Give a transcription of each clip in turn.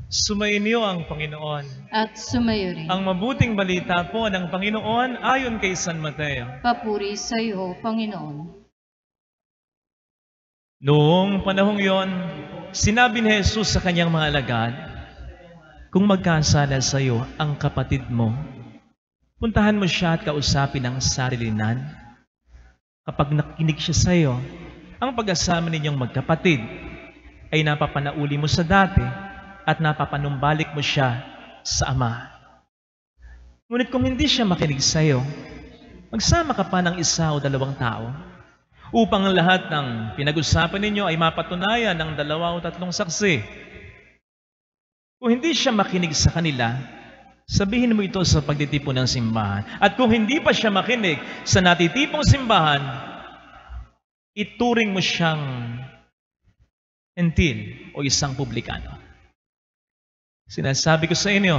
Sumainyo ang Panginoon. At sumayo rin. Ang mabuting balita po ng Panginoon ayon kay San Mateo. Papuri sa iyo, Panginoon. Noong panahong yon, sinabi ni Jesus sa kanyang mga alagad, kung magkasala sa iyo ang kapatid mo, puntahan mo siya at kausapin ng sarilinan. Kapag nakinig siya sa iyo, ang pag-asama ninyong magkapatid ay napapanauli mo sa dati at napapanumbalik mo siya sa Ama. Ngunit kung hindi siya makinig sa iyo, magsama ka pa ng isa o dalawang tao upang ang lahat ng pinag-usapan ninyo ay mapatunayan ng 2 o 3 saksi. Kung hindi siya makinig sa kanila, sabihin mo ito sa pagtitipon ng simbahan. At kung hindi pa siya makinig sa natitipong simbahan, ituring mo siyang hentil o isang publikano. Sinasabi ko sa inyo,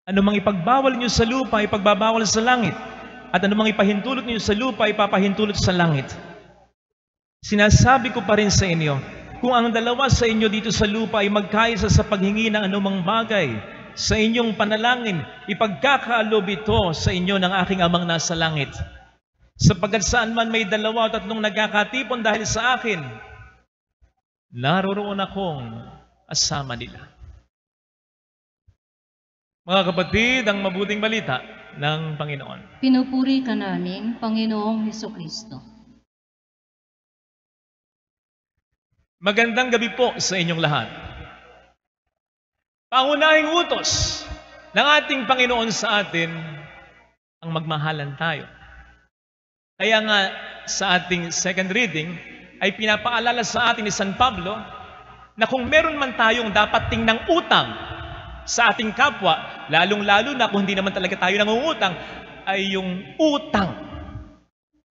anumang ipagbawal niyo sa lupa, ipagbabawal sa langit. At anumang ipahintulot niyo sa lupa, ipapahintulot sa langit. Sinasabi ko pa rin sa inyo, kung ang dalawa sa inyo dito sa lupa ay magkaisa sa paghingi ng anumang bagay, sa inyong panalangin, ipagkakaaloob ito sa inyo ng aking Amang nasa langit. Sapagkat saan man may 2 o 3 nagkakatipon dahil sa akin, naroroon akong asama nila. Mga kapatid, ang mabuting balita ng Panginoon. Pinupuri ka namin, Panginoong Hesukristo. Magandang gabi po sa inyong lahat. Pangunahing utos ng ating Panginoon sa atin ang magmahalan tayo. Kaya nga sa ating second reading ay pinapaalala sa atin ni San Pablo na kung meron man tayong dapat tingnang utang sa ating kapwa, lalong-lalo na kung hindi naman talaga tayo nangungutang, ay yung utang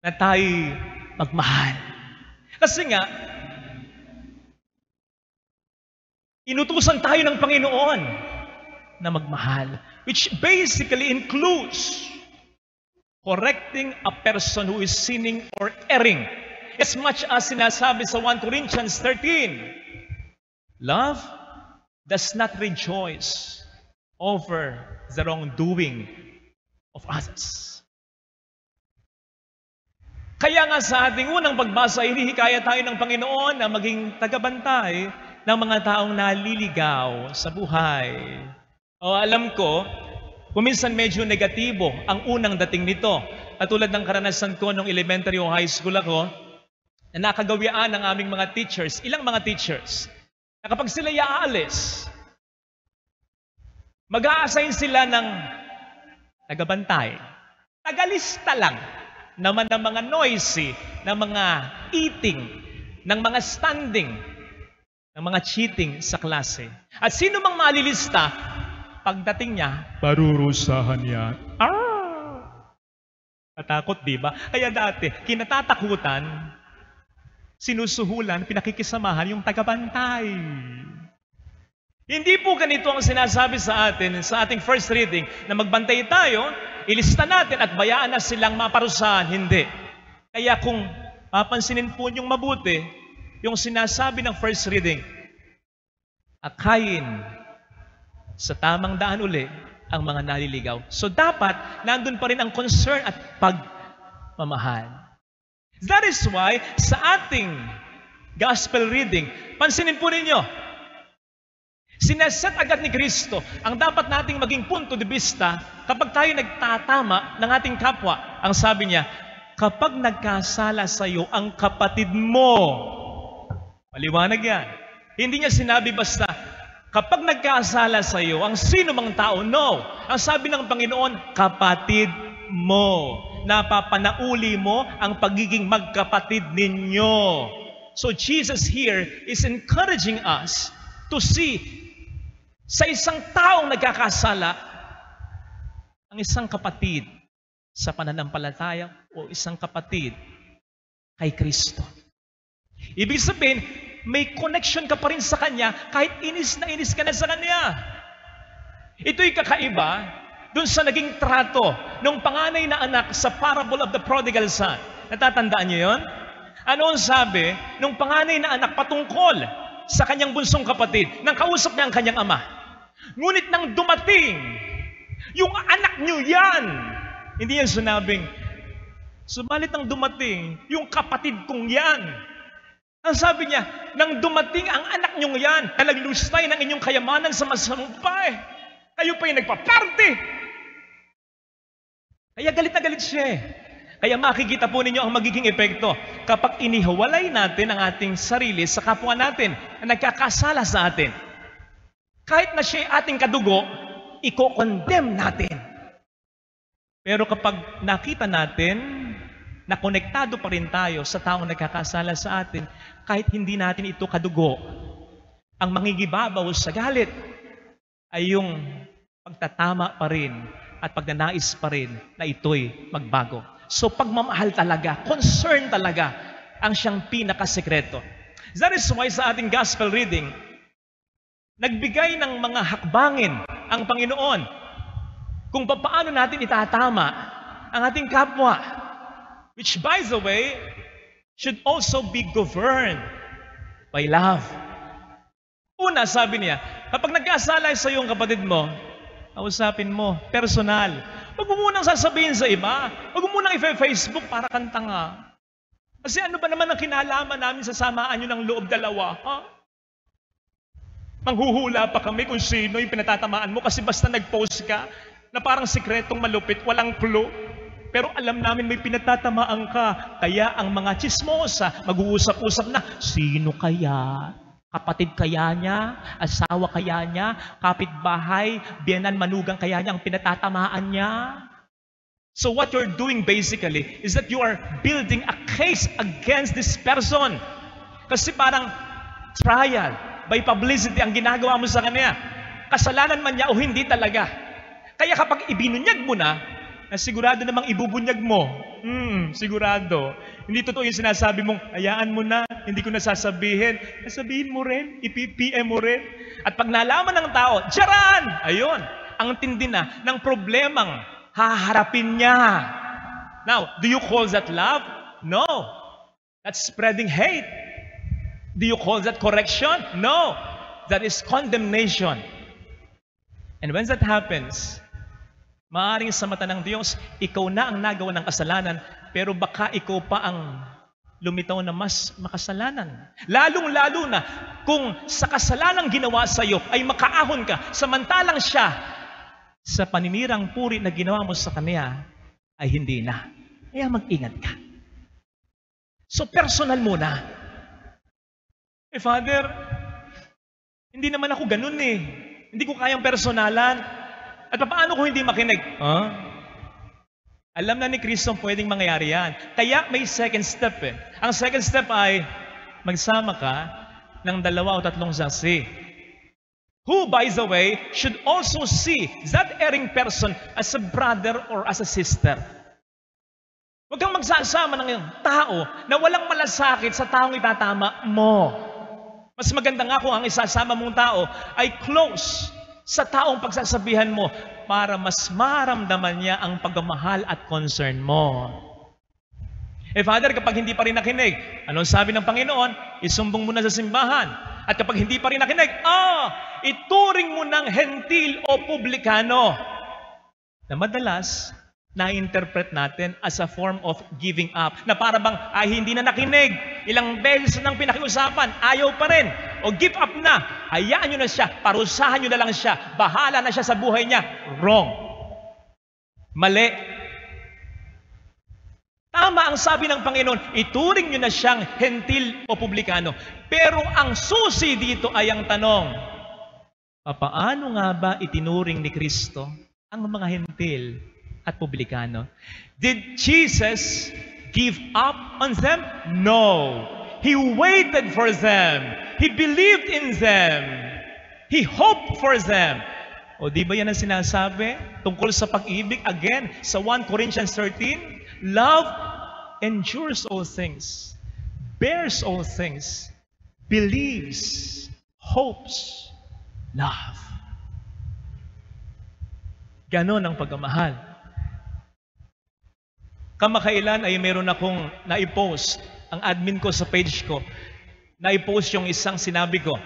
na tayo magmahal. Kasi nga, inutusan tayo ng Panginoon na magmahal, which basically includes correcting a person who is sinning or erring. As much as sinasabi sa 1 Corinthians 13, love does not rejoice over the wrongdoing of others. Kaya nga sa ating unang pagbasa, hinihikaya tayo ng Panginoon na maging tagabantay ng mga taong naliligaw sa buhay. O alam ko, kuminsan medyo negatibo ang unang dating nito. At tulad ng karanasan ko nung elementary o high school ako, na nakagawian ng aming mga teachers, ilang mga teachers, na kapag sila aalis, mag-a-assign sila ng tagabantay. Tagalista lang naman ng mga noisy, ng mga eating, ng mga standing, ng mga cheating sa klase. At sino mang malilista, pagdating niya, parurusahan niya. Natakot, di ba? Kaya dati, kinatatakutan, sinusuhulan, pinakikisamahan yung tagabantay. Hindi po ganito ang sinasabi sa atin sa ating first reading na magbantay tayo, ilista natin at bayaan na silang maparusahan. Hindi. Kaya kung papansinin po niyong mabuti, yung sinasabi ng first reading, akayin sa tamang daan uli ang mga naliligaw. So dapat, nandun pa rin ang concern at pagmamahal. That is why, sa ating gospel reading, pansinin po ninyo, sineset agad ni Kristo ang dapat nating maging punto de vista kapag tayo nagtatama ng ating kapwa. Ang sabi niya, kapag nagkasala sa iyo ang kapatid mo, maliwanag yan. Hindi niya sinabi basta, kapag nagkasala sa iyo ang sino mang tao, no. Ang sabi ng Panginoon, kapatid mo. Napapanauli mo ang pagiging magkapatid ninyo. So Jesus here is encouraging us to see sa isang taong nagkakasala ang isang kapatid sa pananampalataya o isang kapatid kay Kristo. Ibig sabihin, may connection ka pa rin sa Kanya kahit inis na inis ka na sa Kanya. Ito'y kakaiba dun sa naging trato ng panganay na anak sa parable of the prodigal son. Natatandaan niyo yon? Ano ang sabi nung panganay na anak patungkol sa kanyang bunsong kapatid nang kausap niya ang kanyang ama. Ngunit nang dumating, yung anak niyo yan, hindi yan sinabing, subalit nang dumating, yung kapatid kong yan. Ang sabi niya, nang dumating ang anak niyong yan, na naglustay ng inyong kayamanan sa masampay, kayo pa yung nagpa-party. Kaya galit na galit siya eh. Kaya makikita po ninyo ang magiging epekto kapag inihiwalay natin ang ating sarili sa kapwa natin na nagkakasala sa atin. Kahit na siya ating kadugo, iko-condemn natin. Pero kapag nakita natin na konektado pa rin tayo sa taong nagkakasala sa atin, kahit hindi natin ito kadugo, ang mangigibabaw sa galit ay yung pagtatama pa rin at pagnanais pa rin na ito'y magbago. So pagmamahal talaga, concern talaga ang siyang pinakasekreto. That is why sa ating gospel reading, nagbigay ng mga hakbangin ang Panginoon kung paano natin itatama ang ating kapwa, which by the way, should also be governed by love. Una, sabi niya, kapag nagkasala sa iyong kapatid mo, kausapin mo, personal. Huwag mo munang sasabihin sa iba. Huwag mo munang i-Facebook para kang tanga. Kasi ano ba naman ang kinalaman namin sa samaan nyo ng loob dalawa? Ha? Manghuhula pa kami kung sino yung pinatatamaan mo kasi basta nag-post ka na parang sikretong malupit, walang clue. Pero alam namin may pinatatamaan ka. Kaya ang mga chismosa, mag-uusap-usap na, sino kaya? Kapatid kaya niya? Asawa kaya niya? Kapitbahay? Biyanan manugang kaya niya ang pinatatamaan niya? So what you're doing basically is that you are building a case against this person. Kasi parang trial by publicity ang ginagawa mo sa kanya. Kasalanan man niya o hindi talaga. Kaya kapag ibinunyag mo na sigurado namang ibubunyag mo. Sigurado. Hindi totoo yung sinasabi mong, hayaan mo na, hindi ko nasasabihin. Sabihin mo rin, ipipm mo rin. At pag nalaman ng tao, tiyaran! Ayun, ang tindi na ng problemang haharapin niya. Now, do you call that love? No. That's spreading hate. Do you call that correction? No. That is condemnation. And when that happens, maaaring sa mata ng Diyos, ikaw na ang nagawa ng kasalanan, pero baka ikaw pa ang lumitaw na mas makasalanan. Lalong-lalo na kung sa kasalanang ginawa sa iyo ay makaahon ka, samantalang siya sa paninirang puri na ginawa mo sa kanya ay hindi na. Kaya mag-ingat ka. So personal muna. Father, hindi naman ako ganun eh. Hindi ko kayang personalan. At paano kung hindi makinig? Alam na ni Kristo pwedeng mangyari yan. Kaya may second step eh. Ang second step ay magsama ka ng 2 o 3 saksi. Who, by the way, should also see that erring person as a brother or as a sister. Huwag kang magsasama ng tao na walang malasakit sa taong itatama mo. Mas maganda nga kung ang isasama mong tao ay close sa taong pagsasabihan mo para mas maramdaman niya ang pagmamahal at concern mo. Father, kapag hindi pa rin nakinig, anong sabi ng Panginoon? Isumbong mo na sa simbahan. At kapag hindi pa rin nakinig, ituring mo ng hentil o publikano. Na madalas, na-interpret natin as a form of giving up. Na para bang, hindi na nakinig. Ilang beses nang pinakiusapan, ayaw pa rin. O give up na. Hayaan nyo na siya. Parusahan nyo na lang siya. Bahala na siya sa buhay niya. Wrong. Mali. Tama ang sabi ng Panginoon, ituring nyo na siyang hentil o publikano. Pero ang susi dito ay ang tanong, paano nga ba itinuring ni Kristo ang mga hentil at publikano? Did Jesus give up on them? No. He waited for them. He believed in them. He hoped for them. O di ba yan ang sinasabi tungkol sa pag-ibig? Again, sa 1 Corinthians 13, love endures all things, bears all things, believes, hopes, love. Ganon ang pagmamahal. Kamakailan ay meron akong na-post ang admin ko sa page ko. na-post yung isang sinabi ko.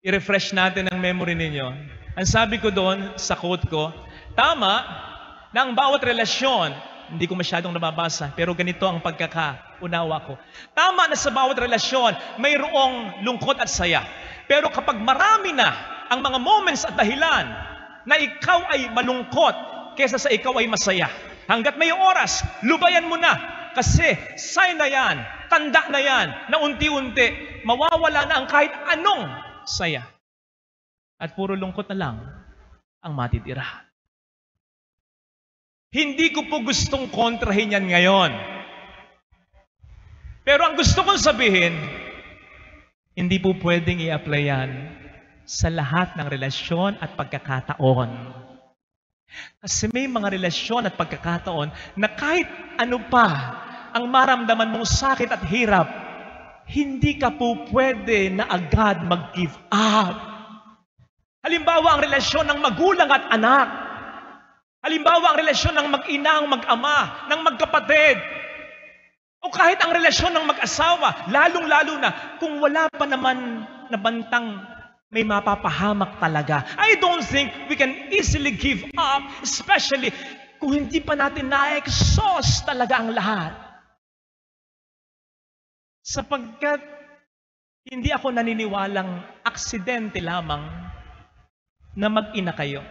I-refresh natin ang memory ninyo. Ang sabi ko doon sa quote ko, tama na ang bawat relasyon, hindi ko masyadong nababasa, pero ganito ang pagkakaunawa ko. Tama na sa bawat relasyon, mayroong lungkot at saya. Pero kapag marami na ang mga moments at dahilan na ikaw ay malungkot kesa sa ikaw ay masaya, hanggat may oras, lubayan mo na. Kasi sign na yan, tanda na yan, na unti-unti, mawawala na ang kahit anong saya. At puro lungkot na lang ang matitira. Hindi ko po gustong kontrahin yan ngayon. Pero ang gusto kong sabihin, hindi po pwedeng i-apply yan sa lahat ng relasyon at pagkakataon. Kasi may mga relasyon at pagkakataon na kahit ano pa ang maramdaman mong sakit at hirap, hindi ka po pwede na agad mag-give up. Halimbawa, ang relasyon ng magulang at anak. Halimbawa, ang relasyon ng mag-ina, mag-ama, ng magkapatid. O kahit ang relasyon ng mag-asawa, lalong-lalo na kung wala pa naman na bantang may mapapahamak talaga. I don't think we can easily give up, especially kung hindi pa natin na-exhaust talaga ang lahat. Sapagkat hindi ako naniniwalang aksidente lamang na mag-ina kayo,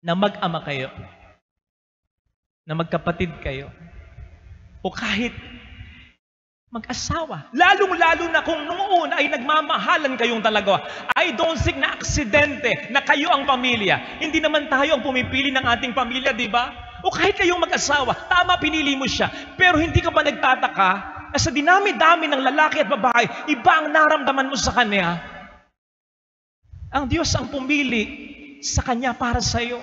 na mag-ama kayo, na magkapatid kayo, o kahit mag-asawa. Lalong-lalo na kung noon ay nagmamahalan kayong talaga. I don't think na aksidente na kayo ang pamilya. Hindi naman tayo ang pumipili ng ating pamilya, di ba? O kahit kayong mag-asawa, tama, pinili mo siya. Pero hindi ka ba nagtataka na sa dinami-dami ng lalaki at babae, iba ang naramdaman mo sa kanya? Ang Diyos ang pumili sa kanya para sa iyo.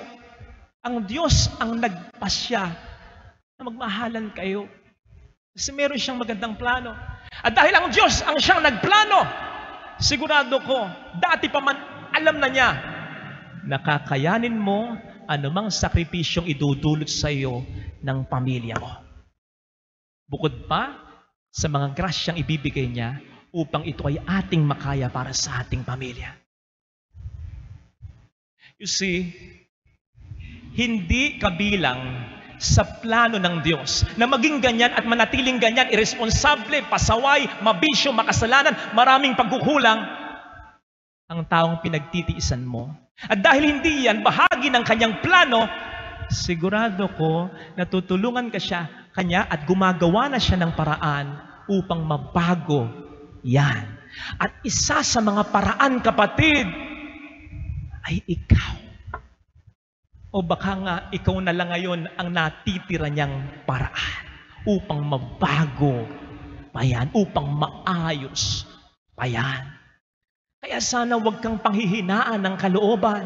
Ang Diyos ang nagpasya na magmahalan kayo. Kasi meron siyang magandang plano. At dahil ang Diyos ang siyang nagplano, sigurado ko, dati pa man alam na niya, nakakayanin mo anumang sakripisyong idudulot sa iyo ng pamilya mo. Bukod pa sa mga grasyang ibibigay niya upang ito ay ating makaya para sa ating pamilya. You see, hindi kabilang sa plano ng Diyos na maging ganyan at manatiling ganyan, irresponsable, pasaway, mabisyo, makasalanan, maraming pagkukulang ang taong pinagtitiisan mo. At dahil hindi yan bahagi ng kanyang plano, sigurado ko natutulungan ka kanya at gumagawa na siya ng paraan upang mabago yan. At isa sa mga paraan, kapatid, ay ikaw. O baka nga ikaw na lang ngayon ang natitira niyang paraan upang mabago pa yan, upang maayos pa yan. Kaya sana huwag kang panghihinaan ng kalooban.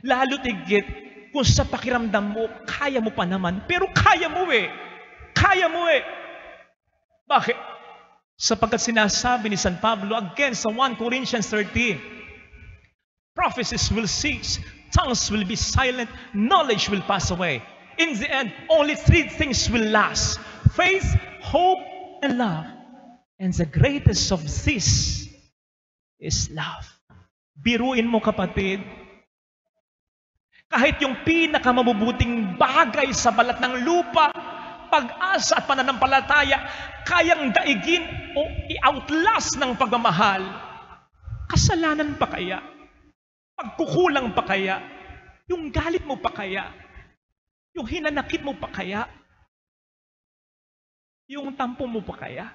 Lalo tigit kung sa pakiramdam mo, kaya mo pa naman, pero kaya mo eh. Kaya mo eh. Bakit? Sapagkat sinasabi ni San Pablo again sa 1 Corinthians 13, prophecies will cease, tongues will be silent, knowledge will pass away. In the end, only 3 things will last: faith, hope, and love. And the greatest of these is love. Biruin mo, kapatid, kahit yung pinakamabubuting bagay sa balat ng lupa, pag-asa at pananampalataya, kayang daigin o i-outlast ng pagmamahal. Kasalanan pa kaya? Pagkukulang pa kaya? Yung galit mo pa kaya? Yung hinanakit mo pa kaya? Yung tampo mo pa kaya?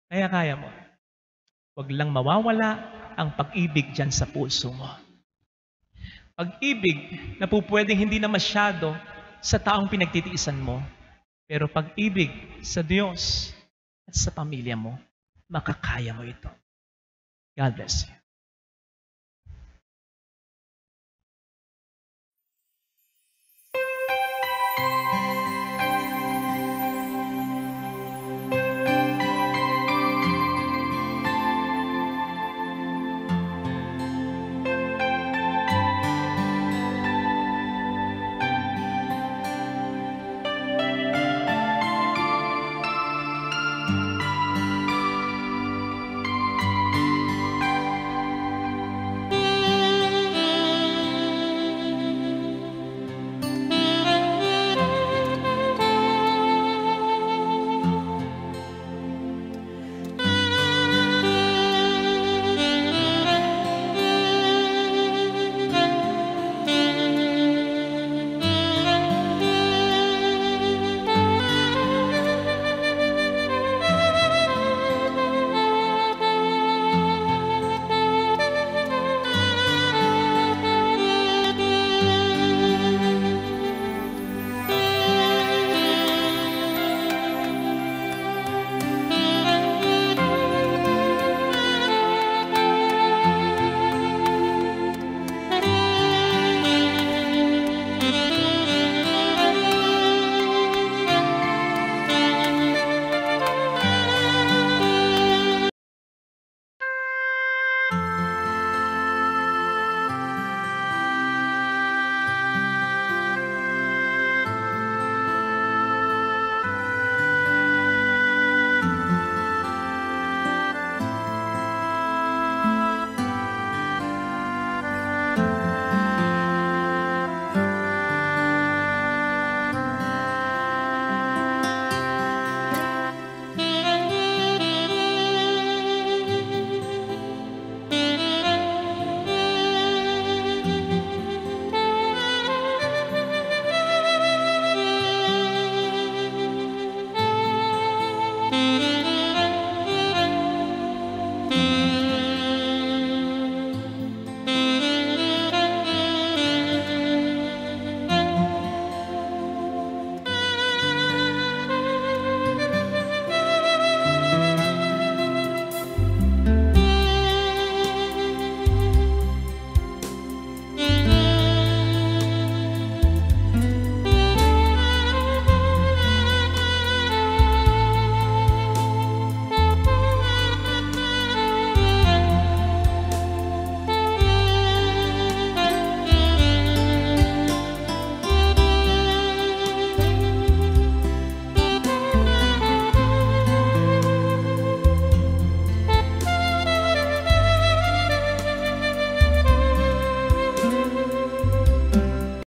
Kaya mo. Huwag lang mawawala ang pag-ibig dyan sa puso mo. Pag-ibig na po pwedeng hindi na masyado sa taong pinagtitiisan mo, pero pag-ibig sa Diyos at sa pamilya mo, makakaya mo ito. God bless you.